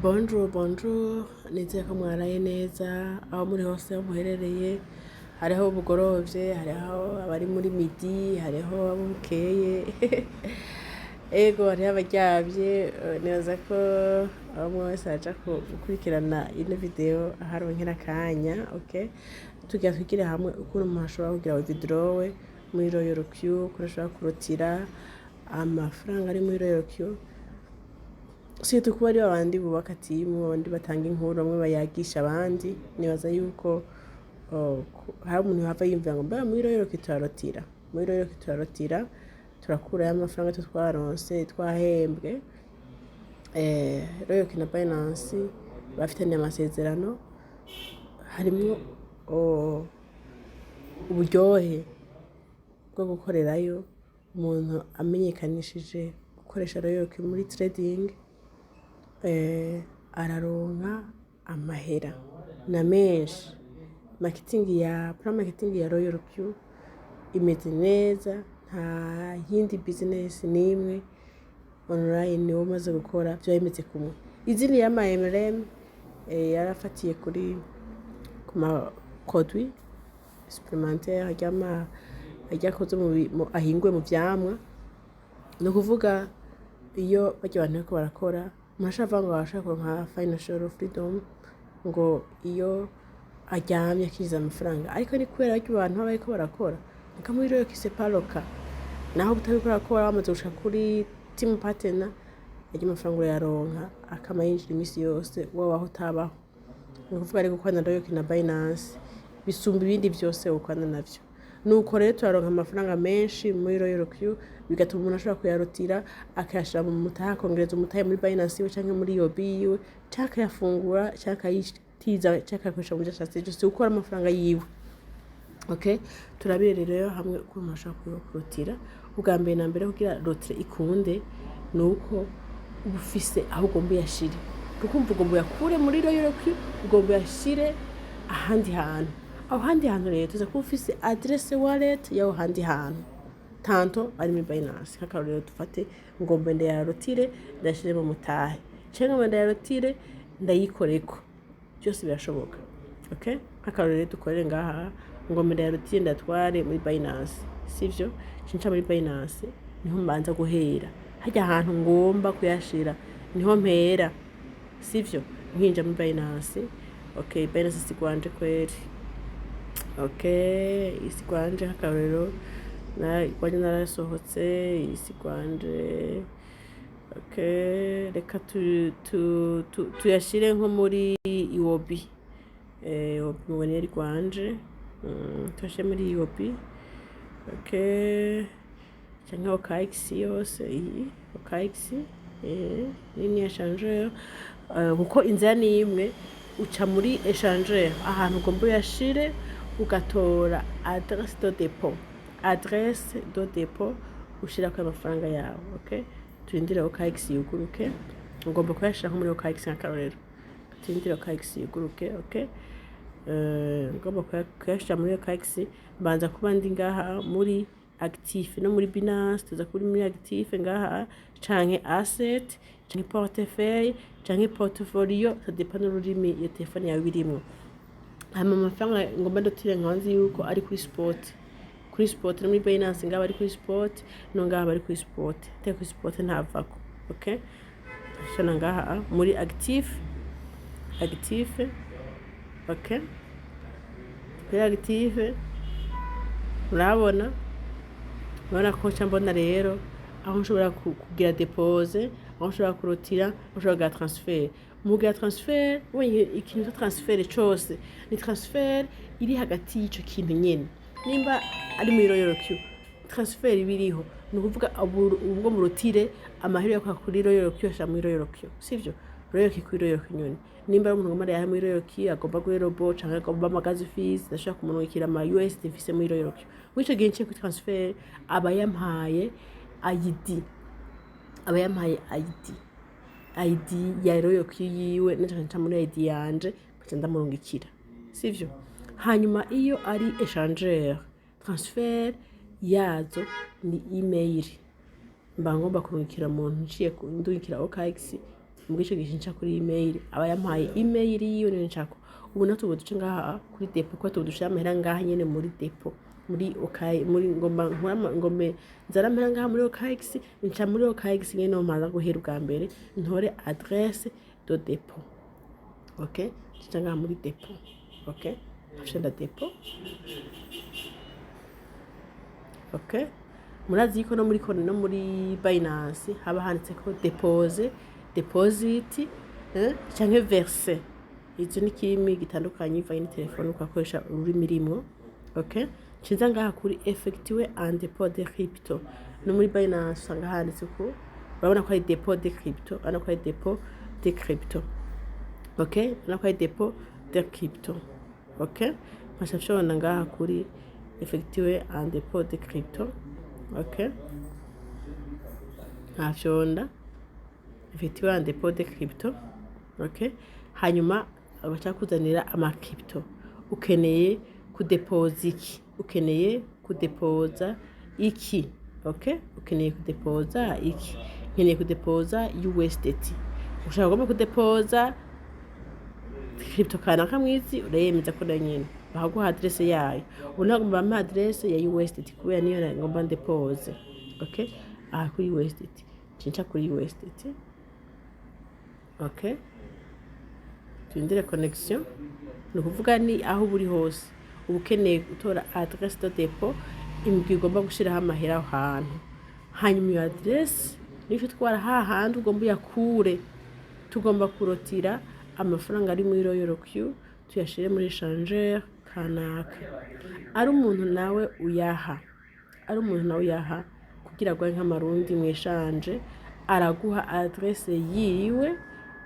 Bonjour, bonjour, nizeye ko mwaraye neza aho muri hose aho muherereye, hariho ubugorovye, hariho abari muri midi, hariho abo bukeye ego hariho abaryavye. Nibaza ko umwe wese aja gukurikirana ino video aharonkera akanya, okay? Tugira twigire hamwe ukuntu umuntu ashobora kugira withdraw muri Royal Q, ukuntu ashobora kurotira amafaranga ari muri Royal Q. Si tukuba ari abandi bubaka timu, abandi batanga inkuru, bamwe bayagisha abandi. Nibaza yuko hari umuntu hava yumvira ngo mbara muri Royal Q turarotira, muri Royal Q turarotira, turakurayo amafaranga twaronse twahembwe. Royal Q na Binance bafitanye amasezerano, harimwo uburyohe bwo gukorerayo. Umuntu amenyekanishije gukoresha Royal Q muri trading araronka amahera na menshi. Marketing ya Royal Q imeze neza, nta yindi business nimwe online niwo maze gukora byo imeze kumwe. Izindi ya MLM yarafatiye kuri kuma produit supplémentaire ajyakoze ahingwe mu vyamwa. No kuvuga iyo bajya abantu ko barakora mashava ngo bashaka kuronka financial freedom, ngo iyo aryamye akiza amafaranga, ariko ni kubera ko abantu bariko barakora nka muri Royal Q sepaloka, naho butabikora ko bamaze gushaka kuri team partner ajya amafaranga yaronka akama yinjira imisi yose wowe aho utabaho. Ni kuvuga ari gukorana Royal Q na Binance bisumba ibindi byose ukorana navyo. Nuko rero turaronka amafaranga menshi muri Royal Q, bigatuma umuntu ashobora kuyarotira akayashira mu mutaha, akongereza umutahe muri Binance iwe canke muri Yobi yiwe, canke akayafungura, canke akayitiza, canke akayakoresha mu vyashatse byose gukora amafaranga yiwe. Okay, turabire rero hamwe uko umuntu ashobora kurotira. Ubwa mbere na mbere kugira rotire ikunde nuko ubufise aho ugomba uyashire, kukumva ugomba uyakure muri Royal Q, ugomba uyashire ahandi hantu. Aho handi hantu rero tuza kuba ufise adresse wallet yaho handi hantu, tanto ari muri Binance. Nk'akarorero dufate ngomba ndayarotire ndashire mu mutahe, canke ngomba ndayarotire ndayikoreko, byose birashoboka. Okay, nk'akarorero dukorere ngaha ngomba ndayarotire ndatware muri Binance, sivyo? Cinca muri Binance niho mbanza guhera, hajya ahantu ngomba kuyashira niho mpera, sivyo? Nkinja muri Binance. Okay, Binance sigwanje kweri. Okay, isi kwanje nk'akarorero kwanje narasohotse isi kwanje. Okay, reka tuyashire nko muri Yobi. Mubone ari kwanje. Tuyashire muri Yobi. Okay, canke OKX yose iyi OKX nini échangeur, kuko inzira ni imwe. Uca muri échangeur ahantu ugomba uyashire, ugatora adresse de dépôt ushirako amafaranga yawe. Okay, turindire OKX yuguruke, ugomba kuyashira nko muri OKX nk'akarorero, turindire OKX yuguruke. Okay, ugomba kuyashira muri OKX, mbanza kuba ndi ngaha muri actif no muri Binance, tuza kuri muri actif ngaha, canke asset, canke portefeuille, canke portfolio, ça dépend n'ururimi iyo telefone yawe birimwo. Hama amafaranga ngomba ndotire nkanzi yuko ari kuri spot no muri Binance ngaba ari kuri spot, no ngaba ari kuri spot, te kuri spot ntavako. Okay, shana ngaha muri actif. Okay, kuri actif urabona ko mbona rero aho nshobora kugira depose, aho nshobora kurotira, aho nshobora kugira transfer. Mugira transfer, ikintu transfer cyose ni transfer iri hagati y'ico kintu nyene. Nimba ari muri Royal Q, transfer ibiriho ni ukuvuga ubwo murotire amahera yo kuri Royal Q yasha muri Royal Q, sivyo? Royal Q kuri Royal Q nyone. Nimba umuntu ngomba ya muri Royal Q agomba guhera robo canke agomba magazi fees, ndashaka kumunukira ama USD mfise muri Royal Q. Mwico gihe nce ku transfer aba yampaye ID, ID ya Royal Q yiwe, nca muri ID yanje kaca ndamurungikira, sivyo? Hanyuma iyo ari échangeur, transfer yazo ni email, mba ngomba kurungikira umuntu nciye ndungikira OKX mu gice gishinca kuri email aba yampaye email yiyo niyo nshako ubu natubo duce ngaha kuri depo ko tudushira amahera ngaha nyene muri depo muri okay muri ngombe nzara mpera ngaha muri OKX nca muri OKX nyene no maza guhera ubwa mbere ntore adresse de depot okay nca ngaha muri depot okay nshenda depot okay murazi ko no muri Binance haba handitse ko deposit canke verse izo ni kirimi gitandukanye iva ni telefone ukakoresha ururimi rimwe okay Chinza ngaha kuri effectué un dépôt de crypto. No muri Binance usanga handitse ko urabona ko ari dépôt de crypto, urabona ko ari dépôt de crypto. Okay? Urabona ko ari dépôt de crypto. Okay? Mashashona ngaha kuri effectué un dépôt de crypto. Okay? Hashonda effectué un dépôt de crypto. Okay? Hanyuma abachakuzanira ama crypto. Ukeneye kudepoza iki okay ukeneye kudepoza iki nkeneye kudepoza USDT ushaka gomba kudepoza crypto kana kamwizi urayemeza ko nyine bahaguha adresse yayo unagomba ama adresse ya USDT kubera niyo ngomba depoze okay kuri USDT cinca kuri USDT okay tindire connexion no kuvuga ni aho buri hose ukeneye gutora adresse de depot imbwi ugomba gushiraho amahera aho hantu hanyuma iyo adresse nico twara hahandi ugomba yakure tugomba kurotira amafaranga ari muri Royal Q tuyashire muri échangeur kanaka ari umuntu nawe uyaha kugira ngo nk'amarundi mweshanje araguha adresse yiwe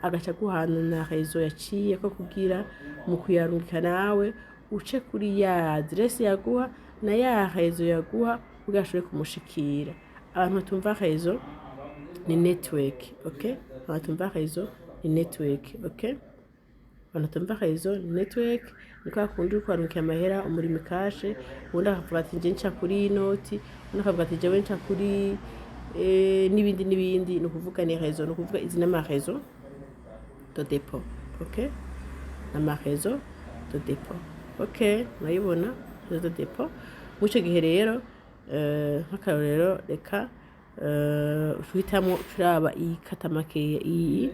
agaca guhana na réseau yaciye ko kugira mu kuyarungika nawe uce kuri ya adresse yaguha na ya réseau yaguha ugashobore kumushikira abantu batumva réseau ni network okay abantu batumva réseau ni network okay abantu batumva réseau ni network niko akundi kwarunka amahera umurimo kashe ubundi akavuga ati nje nca kuri inoti ubundi akavuga ati jewe nca kuri n'ibindi no kuvuga ni réseau no kuvuga izina ma réseau de dépôt okay na ma réseau de dépôt okay murayibona réseau de dépôt muco gihe rero nk'akarorero reka ushitamo turaba ikatamake iyi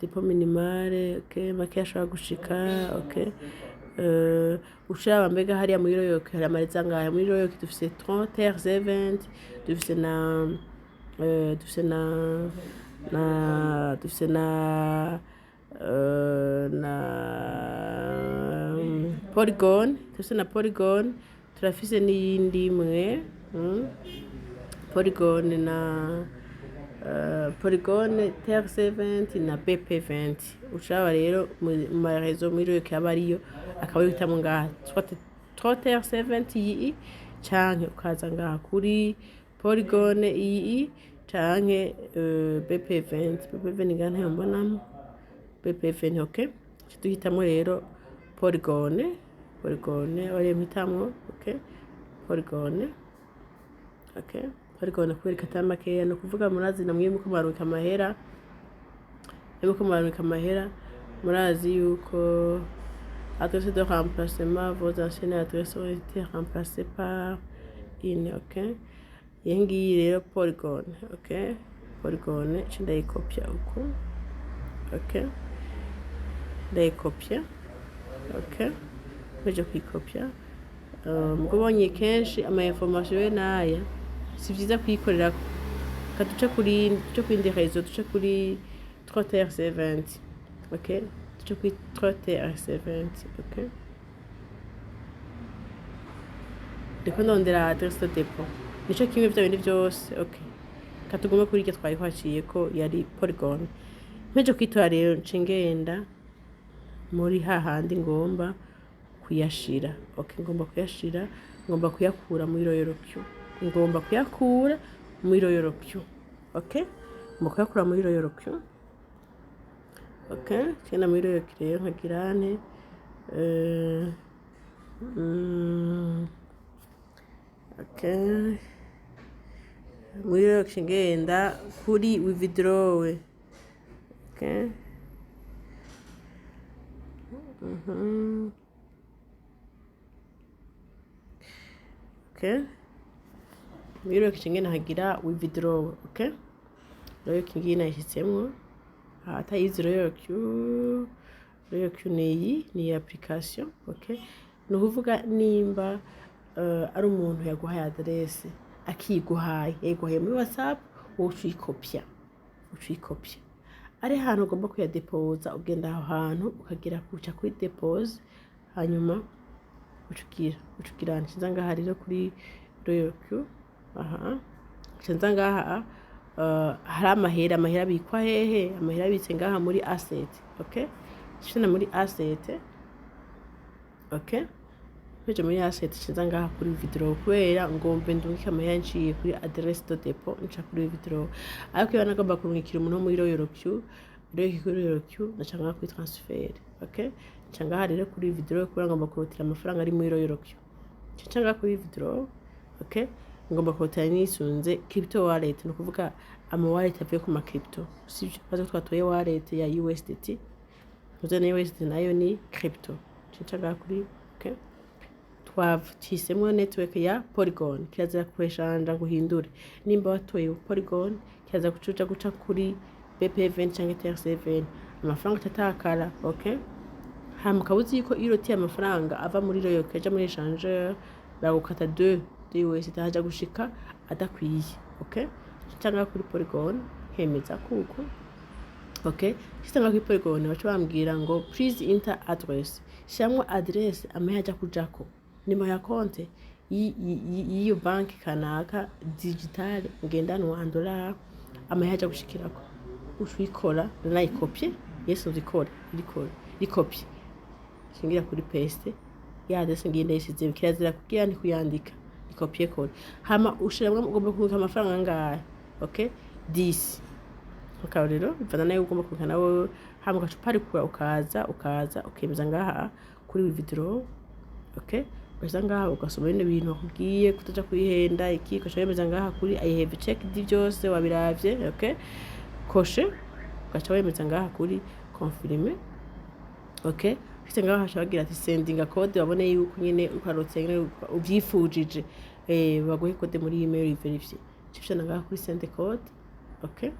dépôt minimale okay make ashobora gushika okay ushaba mbega hariya muri Royal hari amariza ngahe muri Royal dufise 30 heures event dufise na Polygon tufise na Polygon turafise n'iyindi imwe Polygon na Polygon TR70 na BP20 ushaba rero mu marezo muri yo kabariyo akaba yitamo ngaha TR70 yi canke ukaza ngaha kuri Polygon yi canke BP20 ngana yombonamo BP20 okay duhitamo rero Polygon wari mhitamwo okay Polygon okay Polygon kwereka tamakeya no kuvuga murazi namwe muko maruka amahera murazi yuko adresse de remplacement vos anciennes adresses ont été remplacées par une okay yengi rero Polygon okay Polygon ndayikopya uko okay ndayikopya okay baje kwikopya mubonye kenshi ama information we naya si byiza kwikorera katuce kuri réseau tuce kuri 30h70 okay tuce kuri 30h70 okay ndiko ndondera adresse de dépôt nico kimwe bya bindi byose okay katuguma kuri icyo twari kwaciye ko yari Polygon mpeje kwitora rero ncengenda muri hahandi ngomba kuyashira okay ngomba kuyakura muri Royal Q ngomba kuyakura muri Royal Q okay ngomba kuyakura muri Royal Q okay cyane muri Royal Q rero nkagirane okay muri Royal ngenda kuri withdraw. Okay. Okay. Muri Royal ngenda hagira withdraw. Okay. Royal ngina yashitsemwo atayizi Royal ni application. Okay. No kuvuga nimba ari umuntu yaguhaye adresse akiguhaye yaguhaye muri WhatsApp ucikopya ari hantu ugomba kuyadepoza ugenda aho hantu ukagira kuca kuri depose hanyuma ucugira nshiza ngaha rero kuri Royal nshiza ngaha hari amahera bikwa hehe amahera bitse ngaha muri asset. Okay, shina muri asset. Okay, peje muri asset nshiza ngaha kuri withdraw kubera ngombe ndungika amahera nciye kuri adresse de depot nca kuri withdraw. Ariko iyo nagomba kurungikira umuntu muri Royal ndacanga kuri transfer. Okay, ncanga rero kuri withdraw kubera ngomba kurutira amafaranga ari muri Royal ncanga kuri withdraw. Okay, ngomba kurutira nisunze crypto wallet no kuvuga ama wallet avuye ku ma crypto sivyo bazo twatoye wallet ya USDT uzana USDT nayo ni crypto ncanga kuri. Okay, twavutisemo network ya Polygon kirazira kweshanja guhindure nimba watoye Polygon kirazira guca kuri BP20 cyangwa TR7 amafaranga tatakara. Okay, mukabuzi yuko iroti amafaranga ava muri Royal kaja muri échangeur bagukata 2 USDT haja gushika adakwiye. Okay, cyangwa kuri Polygon hemeza kuko. Okay, cyangwa kuri Polygon baca bambwira ngo please enter address shamwe address amahaja kujako nimo ya konte iyo banki kanaka digital ngendanwa $1 amahaja gushikirako ushikora na ikopye yesu zikora ikopye singira kuri paste ya adresse ngende yisize kirazira kugira ni kuyandika ikopye kora hama ushiramwe ugomba kuruka amafaranga ngahe. Okay, 10 ukarero bivana nayo ugomba kuruka nawe hama ukacuparikura ukaza ukemeza ngaha kuri withdraw. Okay, basa ngaha ugasoma ibintu bakubwiye kutaja kwihenda iki ukashobemeza ngaha kuri I have checked byose wabiravye. Okay, koshe ugaca wemeza ngaha kuri confirme. Okay, fite ngaha shabagira ati sending a code babone yuko nyene ukarotse nyene ubyifujije baguhe code muri email verify cyo ngaha kuri send code. Okay,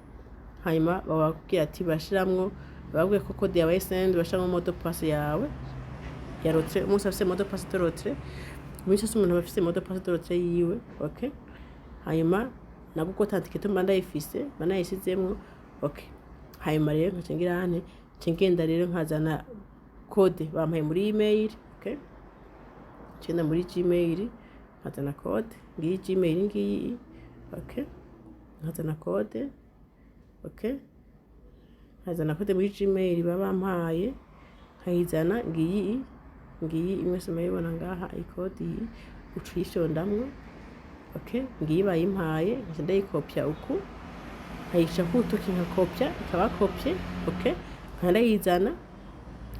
hanyuma babakubwira ati bashiramwo babwiye ko code yawe send bashiramo mode pass yawe yarotre umunsi afise mode pass de umunsi umuntu afise mode pass de yiwe. Okay, hanyuma naguko tantiketo mbanda ifise bana yisizemwo. Okay, hanyuma rero nkacengira hane cengenda rero nkazana code bampaye muri email. Okay, cenda muri Gmail nkazana code ngiyi Gmail ngiyi. Okay, nkazana code. Okay, nkazana code muri Gmail babampaye nkayizana ngiyi imwe mayibona ngaha ikodi ucishondamwe. Okay, ngiyi bayimpaye ngenda yikopya uku nkayisha kutoki nkakopya ikaba kopye. Okay, nkanda yizana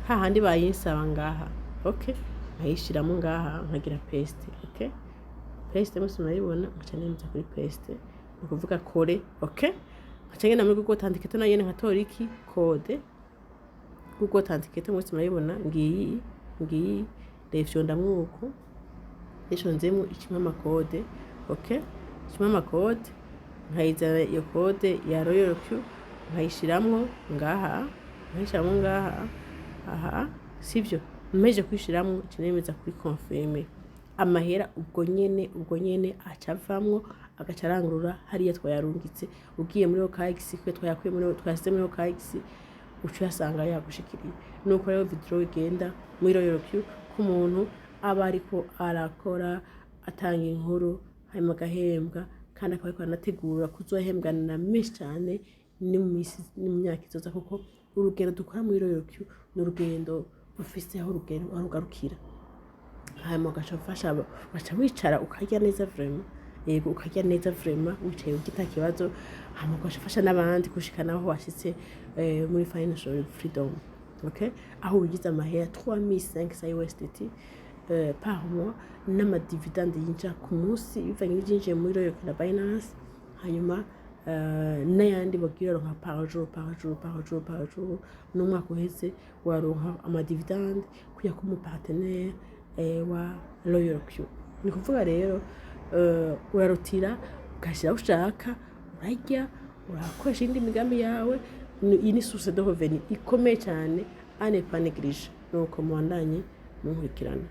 hahandi bayinsaba ngaha. Okay, nkayishiramo ngaha nkagira paste. Okay, paste mayibona nkacanenza kuri paste ukuvuga kore. Okay, nkacengena muri Google Authenticator nayo nkatora iki code Google Authenticator mayibona ngiyi ndefyondamwe uko ndeshonzemo ikimama code. Okay, ikimama code nkayizana iyo code ya Royal nkayishiramwo ngaha aha sivyo mmeje kwishiramwo kinemeza kuri confirme amahera ubwo nyene acavamwo agacarangurura hariya twayarungitse ugiye muri OKX kwe twayakuye muri twasize muri OKX ucuyasanga yagushikiriye. Nuko rero withdraw igenda muri Royal k'umuntu aba ariko arakora atanga inkuru hanyuma gahembwa kandi akaba anategura kuzohembwana na menshi cyane ni mu myaka izoza kuko urugendo dukora muri Royal n'urugendo ufise aho urugendo arugarukira. Hanyuma gashofasha baca wicara ukarya neza vraiment. Yego ukarya neza vraiment wicaye ugita kibazo hanyuma gashofasha n'abandi gushikana aho washitse muri financial freedom. Okay, aho ugize amahera 3500 USDT par mois n'amadividende yinjira ku munsi bivanye n'byinjiye muri Royal na Binance hanyuma n'ayandi bagira ronka par jour n'umwaka uheze waronka amadividende kuya ko umupartenaire wa Royal Q. Ni kuvuga rero urarutira ugashyiraho ushaka urarya urakoresha indi migambi yawe. Iyi ni source de revenu ikomeye cyane ane pas néglige nuko muwandanye munkurikirana.